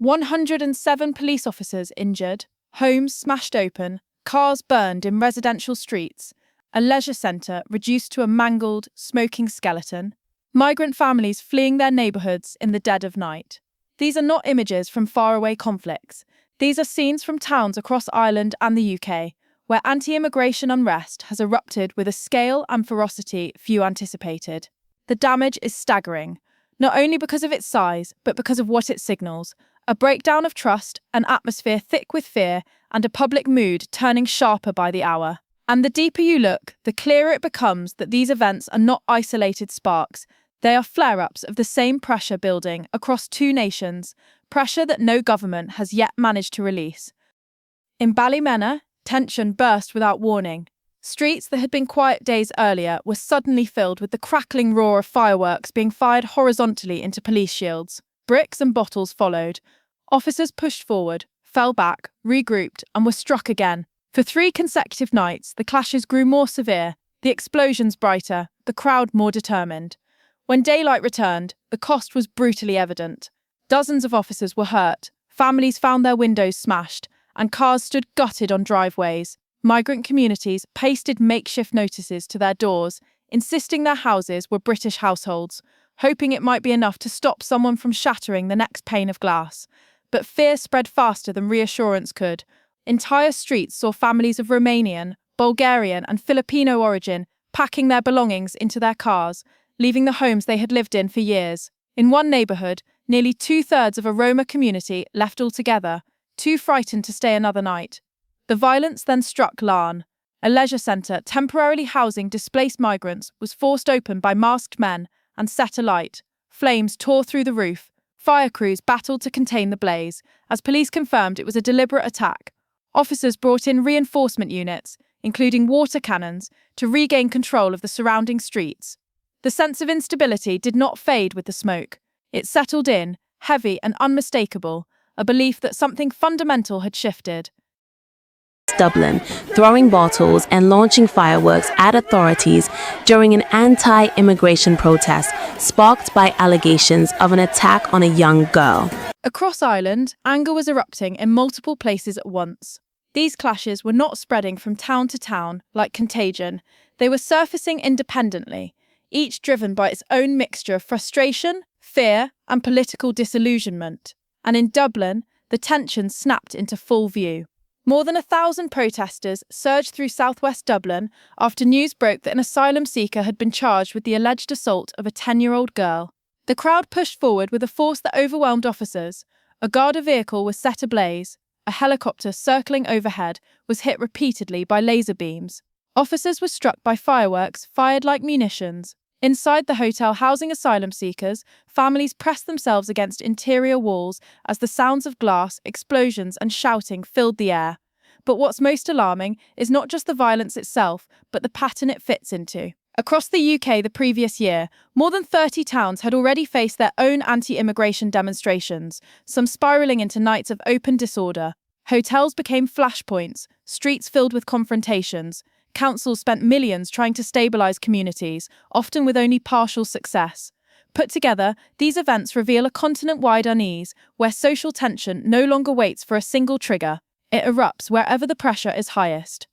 107 police officers injured, homes smashed open, cars burned in residential streets, a leisure centre reduced to a mangled, smoking skeleton, migrant families fleeing their neighbourhoods in the dead of night. These are not images from faraway conflicts. These are scenes from towns across Ireland and the UK, where anti-immigration unrest has erupted with a scale and ferocity few anticipated. The damage is staggering, not only because of its size, but because of what it signals: a breakdown of trust, an atmosphere thick with fear, and a public mood turning sharper by the hour. And the deeper you look, the clearer it becomes that these events are not isolated sparks. They are flare-ups of the same pressure building across two nations, pressure that no government has yet managed to release. In Ballymena, tension burst without warning. Streets that had been quiet days earlier were suddenly filled with the crackling roar of fireworks being fired horizontally into police shields. Bricks and bottles followed. Officers pushed forward, fell back, regrouped, and were struck again. For 3 consecutive nights, the clashes grew more severe, the explosions brighter, the crowd more determined. When daylight returned, the cost was brutally evident. Dozens of officers were hurt, families found their windows smashed, and cars stood gutted on driveways. Migrant communities pasted makeshift notices to their doors, insisting their houses were British households, hoping it might be enough to stop someone from shattering the next pane of glass. But fear spread faster than reassurance could. Entire streets saw families of Romanian, Bulgarian, and Filipino origin packing their belongings into their cars, leaving the homes they had lived in for years. In one neighbourhood, nearly 2/3 of a Roma community left altogether, too frightened to stay another night. The violence then struck Larne. A leisure centre temporarily housing displaced migrants was forced open by masked men and set alight. Flames tore through the roof. Fire crews battled to contain the blaze, as police confirmed it was a deliberate attack. Officers brought in reinforcement units, including water cannons, to regain control of the surrounding streets. The sense of instability did not fade with the smoke. It settled in, heavy and unmistakable, a belief that something fundamental had shifted. Dublin, throwing bottles and launching fireworks at authorities during an anti-immigration protest sparked by allegations of an attack on a young girl. Across Ireland, anger was erupting in multiple places at once. These clashes were not spreading from town to town like contagion. They were surfacing independently, each driven by its own mixture of frustration, fear, and political disillusionment. And in Dublin, the tension snapped into full view. More than 1,000 protesters surged through southwest Dublin after news broke that an asylum seeker had been charged with the alleged assault of a 10-year-old girl. The crowd pushed forward with a force that overwhelmed officers. A Garda vehicle was set ablaze. A helicopter circling overhead was hit repeatedly by laser beams. Officers were struck by fireworks fired like munitions. Inside the hotel housing asylum seekers, families pressed themselves against interior walls as the sounds of glass, explosions, and shouting filled the air. But what's most alarming is not just the violence itself, but the pattern it fits into. Across the UK the previous year, more than 30 towns had already faced their own anti-immigration demonstrations, some spiralling into nights of open disorder. Hotels became flashpoints, streets filled with confrontations. Councils spent millions trying to stabilise communities, often with only partial success. Put together, these events reveal a continent-wide unease, where social tension no longer waits for a single trigger. It erupts wherever the pressure is highest.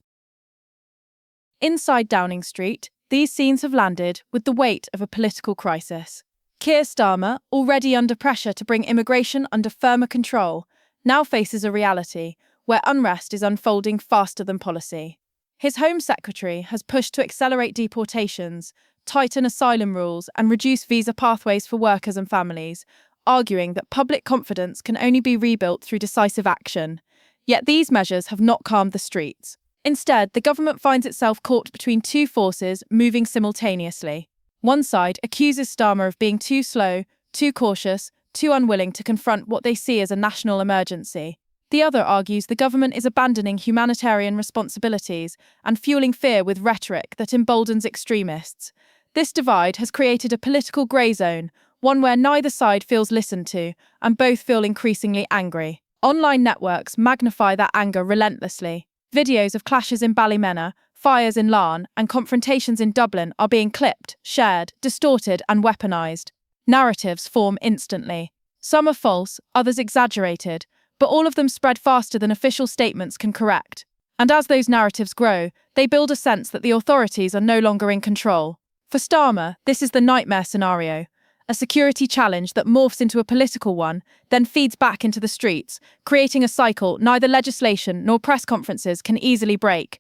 Inside Downing Street, these scenes have landed with the weight of a political crisis. Keir Starmer, already under pressure to bring immigration under firmer control, now faces a reality where unrest is unfolding faster than policy. His Home Secretary has pushed to accelerate deportations, tighten asylum rules, and reduce visa pathways for workers and families, arguing that public confidence can only be rebuilt through decisive action. Yet these measures have not calmed the streets. Instead, the government finds itself caught between two forces moving simultaneously. One side accuses Starmer of being too slow, too cautious, too unwilling to confront what they see as a national emergency. The other argues the government is abandoning humanitarian responsibilities and fueling fear with rhetoric that emboldens extremists. This divide has created a political grey zone, one where neither side feels listened to, and both feel increasingly angry. Online networks magnify that anger relentlessly. Videos of clashes in Ballymena, fires in Larne, and confrontations in Dublin are being clipped, shared, distorted, and weaponised. Narratives form instantly. Some are false, others exaggerated, but all of them spread faster than official statements can correct. And as those narratives grow, they build a sense that the authorities are no longer in control. For Starmer, this is the nightmare scenario. A security challenge that morphs into a political one, then feeds back into the streets, creating a cycle neither legislation nor press conferences can easily break.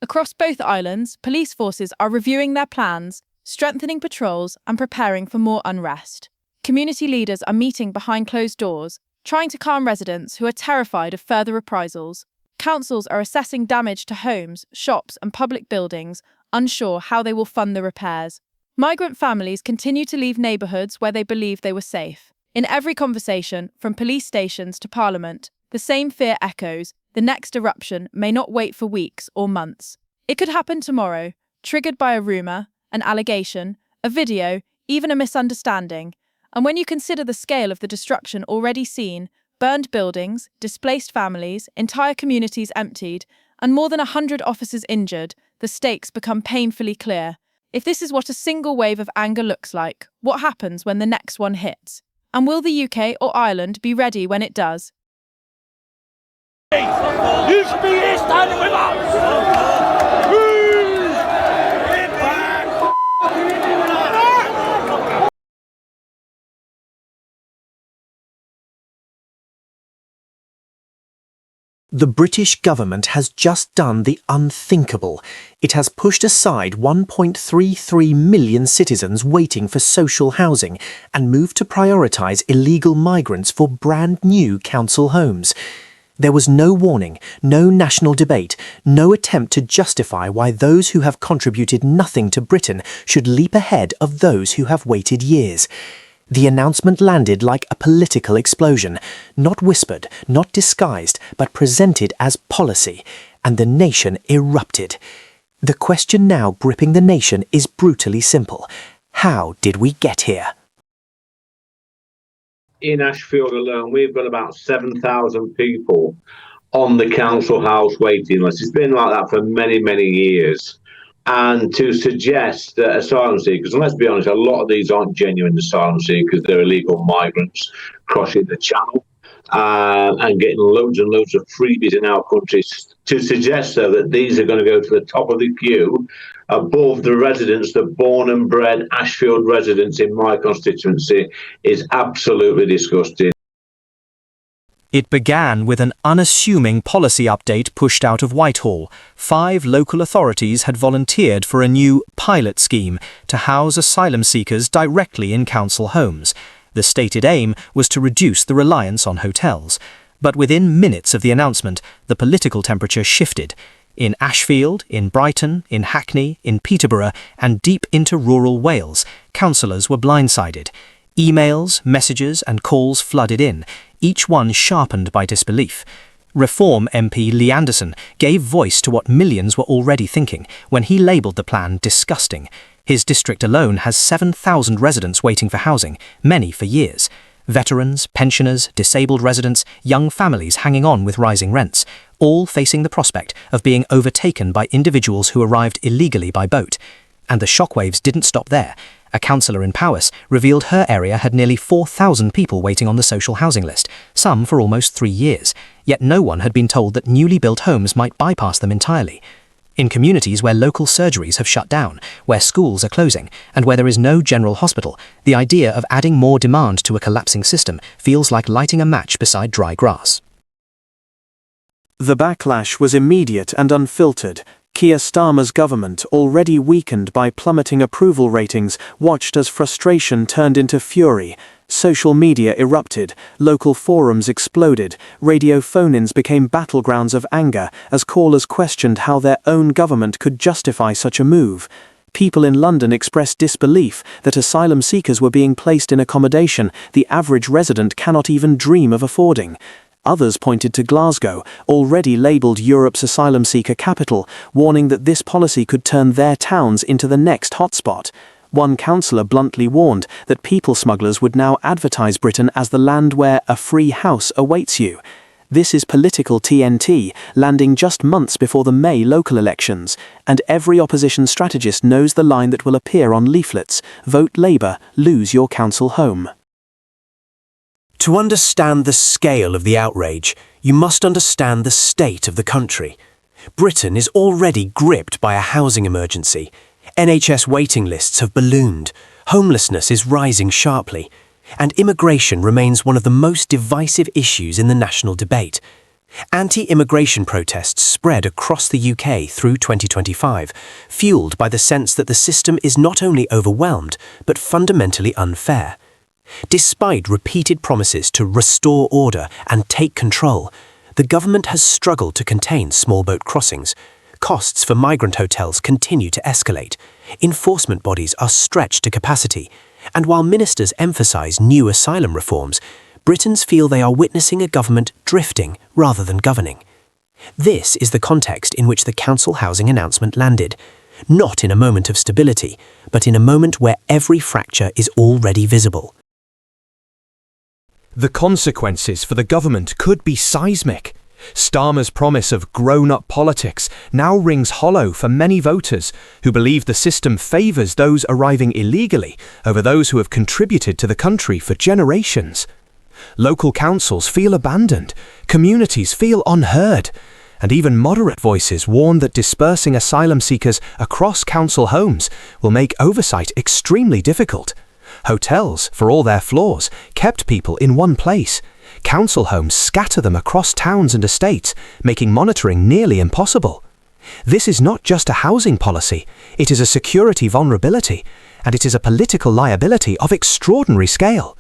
Across both islands, police forces are reviewing their plans, strengthening patrols, and preparing for more unrest. Community leaders are meeting behind closed doors, trying to calm residents who are terrified of further reprisals. Councils are assessing damage to homes, shops, and public buildings, unsure how they will fund the repairs. Migrant families continue to leave neighbourhoods where they believed they were safe. In every conversation, from police stations to parliament, the same fear echoes: the next eruption may not wait for weeks or months. It could happen tomorrow, triggered by a rumour, an allegation, a video, even a misunderstanding. And when you consider the scale of the destruction already seen, burned buildings, displaced families, entire communities emptied, and more than 100 officers injured, the stakes become painfully clear. If this is what a single wave of anger looks like, what happens when the next one hits? And will the UK or Ireland be ready when it does? You should be here standing with us! Get back! The British government has just done the unthinkable. It has pushed aside 1.33 million citizens waiting for social housing and moved to prioritise illegal migrants for brand new council homes. There was no warning, no national debate, no attempt to justify why those who have contributed nothing to Britain should leap ahead of those who have waited years. The announcement landed like a political explosion, not whispered, not disguised, but presented as policy, and the nation erupted. The question now gripping the nation is brutally simple. How did we get here? In Ashfield alone, we've got about 7,000 people on the council house waiting list. It's been like that for many, many years. And to suggest that asylum seekers, and let's be honest, a lot of these aren't genuine asylum seekers, they're illegal migrants crossing the channel and getting loads and loads of freebies in our countries. To suggest, though, that these are going to go to the top of the queue above the residents, the born and bred Ashfield residents in my constituency, is absolutely disgusting. It began with an unassuming policy update pushed out of Whitehall. 5 local authorities had volunteered for a new pilot scheme to house asylum seekers directly in council homes. The stated aim was to reduce the reliance on hotels. But within minutes of the announcement, the political temperature shifted. In Ashfield, in Brighton, in Hackney, in Peterborough, and deep into rural Wales, councillors were blindsided. Emails, messages and calls flooded in, each one sharpened by disbelief. Reform MP Lee Anderson gave voice to what millions were already thinking when he labelled the plan disgusting. His district alone has 7,000 residents waiting for housing, many for years. Veterans, pensioners, disabled residents, young families hanging on with rising rents, all facing the prospect of being overtaken by individuals who arrived illegally by boat. And the shockwaves didn't stop there. A councillor in Powys revealed her area had nearly 4,000 people waiting on the social housing list, some for almost 3 years, yet no one had been told that newly built homes might bypass them entirely. In communities where local surgeries have shut down, where schools are closing, and where there is no general hospital, the idea of adding more demand to a collapsing system feels like lighting a match beside dry grass. The backlash was immediate and unfiltered. Keir Starmer's government, already weakened by plummeting approval ratings, watched as frustration turned into fury. Social media erupted, local forums exploded, radio phone-ins became battlegrounds of anger as callers questioned how their own government could justify such a move. People in London expressed disbelief that asylum seekers were being placed in accommodation the average resident cannot even dream of affording. Others pointed to Glasgow, already labelled Europe's asylum seeker capital, warning that this policy could turn their towns into the next hotspot. One councillor bluntly warned that people smugglers would now advertise Britain as the land where a free house awaits you. This is political TNT, landing just months before the May local elections, and every opposition strategist knows the line that will appear on leaflets: vote Labour, lose your council home. To understand the scale of the outrage, you must understand the state of the country. Britain is already gripped by a housing emergency. NHS waiting lists have ballooned, homelessness is rising sharply, and immigration remains one of the most divisive issues in the national debate. Anti-immigration protests spread across the UK through 2025, fueled by the sense that the system is not only overwhelmed, but fundamentally unfair. Despite repeated promises to restore order and take control, the government has struggled to contain small boat crossings. Costs for migrant hotels continue to escalate. Enforcement bodies are stretched to capacity. And while ministers emphasise new asylum reforms, Britons feel they are witnessing a government drifting rather than governing. This is the context in which the council housing announcement landed, not in a moment of stability, but in a moment where every fracture is already visible. The consequences for the government could be seismic. Starmer's promise of grown-up politics now rings hollow for many voters who believe the system favours those arriving illegally over those who have contributed to the country for generations. Local councils feel abandoned, communities feel unheard, and even moderate voices warn that dispersing asylum seekers across council homes will make oversight extremely difficult. Hotels, for all their flaws, kept people in one place. Council homes scatter them across towns and estates, making monitoring nearly impossible. This is not just a housing policy, it is a security vulnerability, and it is a political liability of extraordinary scale.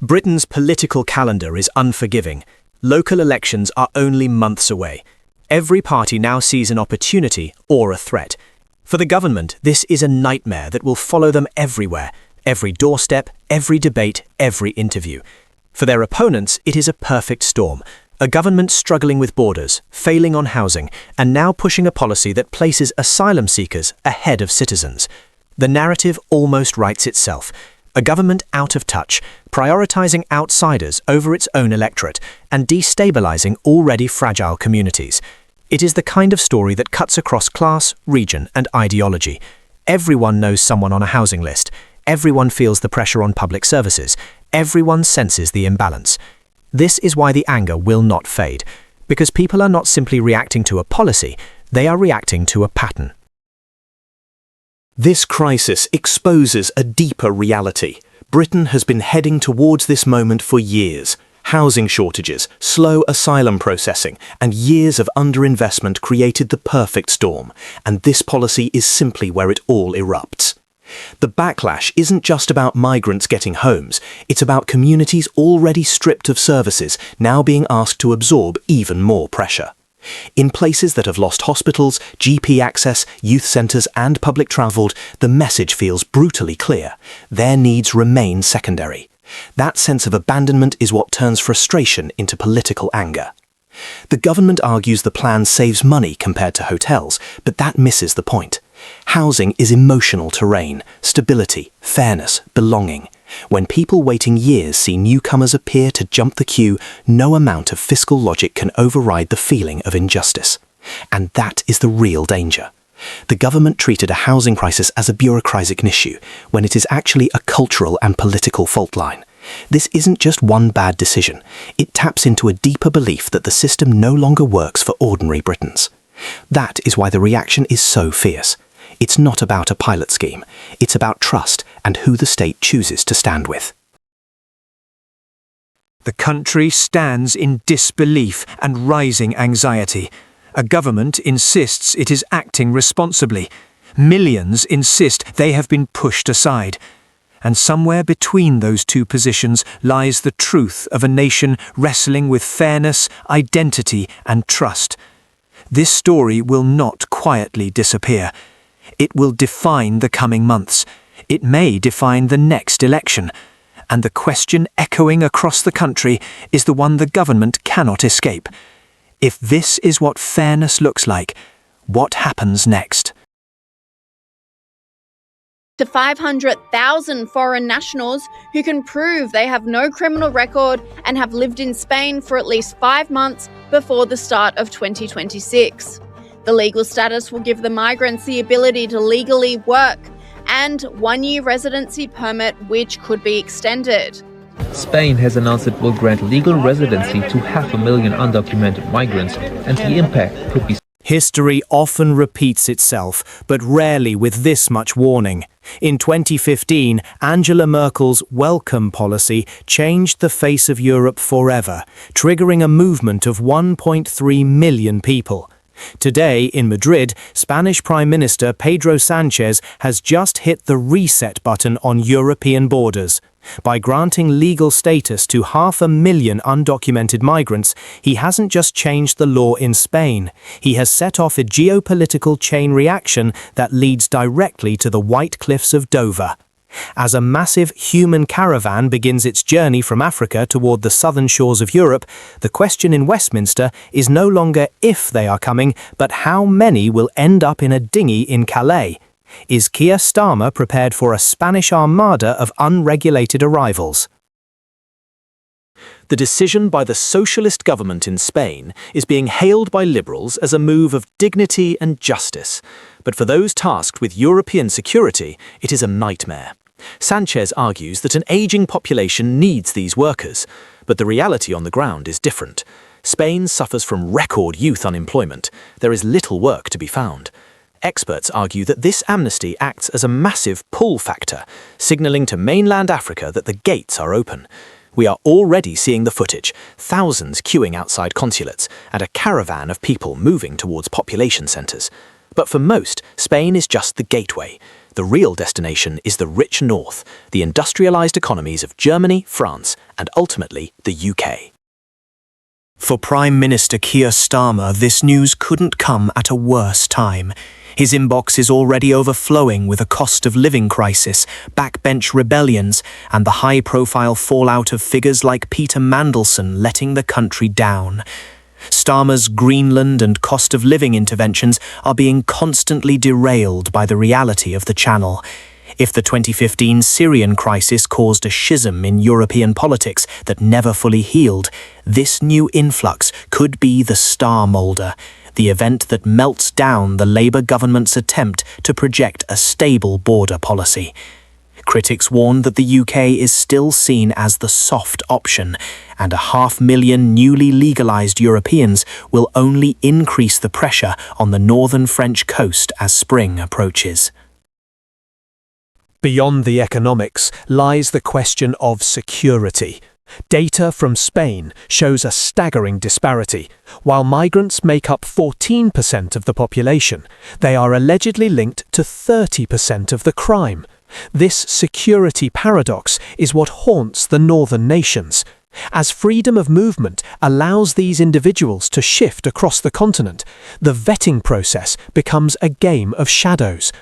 Britain's political calendar is unforgiving. Local elections are only months away. Every party now sees an opportunity or a threat. For the government, this is a nightmare that will follow them everywhere, every doorstep, every debate, every interview. For their opponents, it is a perfect storm. A government struggling with borders, failing on housing, and now pushing a policy that places asylum seekers ahead of citizens. The narrative almost writes itself. A government out of touch, prioritising outsiders over its own electorate, and destabilising already fragile communities. It is the kind of story that cuts across class, region, and ideology. Everyone knows someone on a housing list. Everyone feels the pressure on public services. Everyone senses the imbalance. This is why the anger will not fade, because people are not simply reacting to a policy, they are reacting to a pattern. This crisis exposes a deeper reality. Britain has been heading towards this moment for years. Housing shortages, slow asylum processing, and years of underinvestment created the perfect storm, and this policy is simply where it all erupts. The backlash isn't just about migrants getting homes, it's about communities already stripped of services now being asked to absorb even more pressure. In places that have lost hospitals, GP access, youth centres and public travel, the message feels brutally clear. Their needs remain secondary. That sense of abandonment is what turns frustration into political anger. The government argues the plan saves money compared to hotels, but that misses the point. Housing is emotional terrain, stability, fairness, belonging. When people waiting years see newcomers appear to jump the queue, no amount of fiscal logic can override the feeling of injustice. And that is the real danger. The government treated a housing crisis as a bureaucratic issue, when it is actually a cultural and political fault line. This isn't just one bad decision. It taps into a deeper belief that the system no longer works for ordinary Britons. That is why the reaction is so fierce. It's not about a pilot scheme. It's about trust and who the state chooses to stand with. The country stands in disbelief and rising anxiety. A government insists it is acting responsibly. Millions insist they have been pushed aside. And somewhere between those two positions lies the truth of a nation wrestling with fairness, identity, and trust. This story will not quietly disappear. It will define the coming months. It may define the next election. And the question echoing across the country is the one the government cannot escape. If this is what fairness looks like, what happens next? To 500,000 foreign nationals who can prove they have no criminal record and have lived in Spain for at least 5 months before the start of 2026. The legal status will give the migrants the ability to legally work and 1-year residency permit, which could be extended. Spain has announced it will grant legal residency to 500,000 undocumented migrants, and the impact could be. History often repeats itself, but rarely with this much warning. In 2015, Angela Merkel's welcome policy changed the face of Europe forever, triggering a movement of 1.3 million people. Today, in Madrid, Spanish Prime Minister Pedro Sánchez has just hit the reset button on European borders. By granting legal status to 500,000 undocumented migrants, he hasn't just changed the law in Spain. He has set off a geopolitical chain reaction that leads directly to the White Cliffs of Dover. As a massive human caravan begins its journey from Africa toward the southern shores of Europe, the question in Westminster is no longer if they are coming, but how many will end up in a dinghy in Calais. Is Keir Starmer prepared for a Spanish armada of unregulated arrivals? The decision by the socialist government in Spain is being hailed by liberals as a move of dignity and justice. But for those tasked with European security, it is a nightmare. Sánchez argues that an aging population needs these workers, but the reality on the ground is different. Spain suffers from record youth unemployment. There is little work to be found. Experts argue that this amnesty acts as a massive pull factor, signalling to mainland Africa that the gates are open. We are already seeing the footage, thousands queuing outside consulates, and a caravan of people moving towards population centres. But for most, Spain is just the gateway. The real destination is the rich north, the industrialised economies of Germany, France, and ultimately the UK. For Prime Minister Keir Starmer, this news couldn't come at a worse time. His inbox is already overflowing with a cost of living crisis, backbench rebellions, and the high-profile fallout of figures like Peter Mandelson letting the country down. Starmer's Greenland and cost of living interventions are being constantly derailed by the reality of the Channel. If the 2015 Syrian crisis caused a schism in European politics that never fully healed, this new influx could be the star moulder, the event that melts down the Labour government's attempt to project a stable border policy. Critics warn that the UK is still seen as the soft option, and 500,000 newly legalised Europeans will only increase the pressure on the northern French coast as spring approaches. Beyond the economics lies the question of security. Data from Spain shows a staggering disparity. While migrants make up 14% of the population, they are allegedly linked to 30% of the crime. This security paradox is what haunts the northern nations. As freedom of movement allows these individuals to shift across the continent, the vetting process becomes a game of shadows.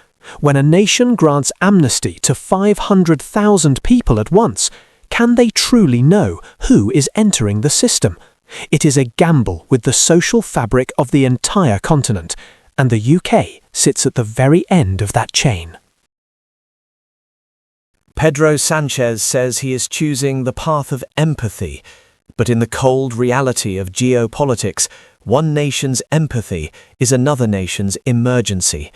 When a nation grants amnesty to 500,000 people at once, can they truly know who is entering the system? It is a gamble with the social fabric of the entire continent, and the UK sits at the very end of that chain. Pedro Sánchez says he is choosing the path of empathy, but in the cold reality of geopolitics, one nation's empathy is another nation's emergency.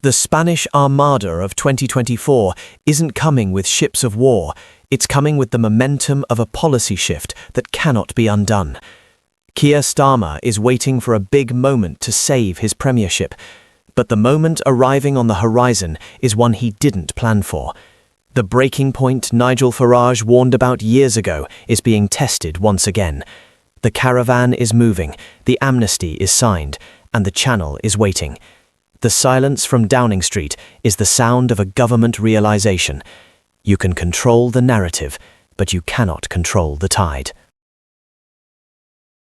The Spanish Armada of 2024 isn't coming with ships of war, it's coming with the momentum of a policy shift that cannot be undone. Keir Starmer is waiting for a big moment to save his premiership, but the moment arriving on the horizon is one he didn't plan for. The breaking point Nigel Farage warned about years ago is being tested once again. The caravan is moving, the amnesty is signed, and the Channel is waiting. The silence from Downing Street is the sound of a government realization. You can control the narrative, but you cannot control the tide.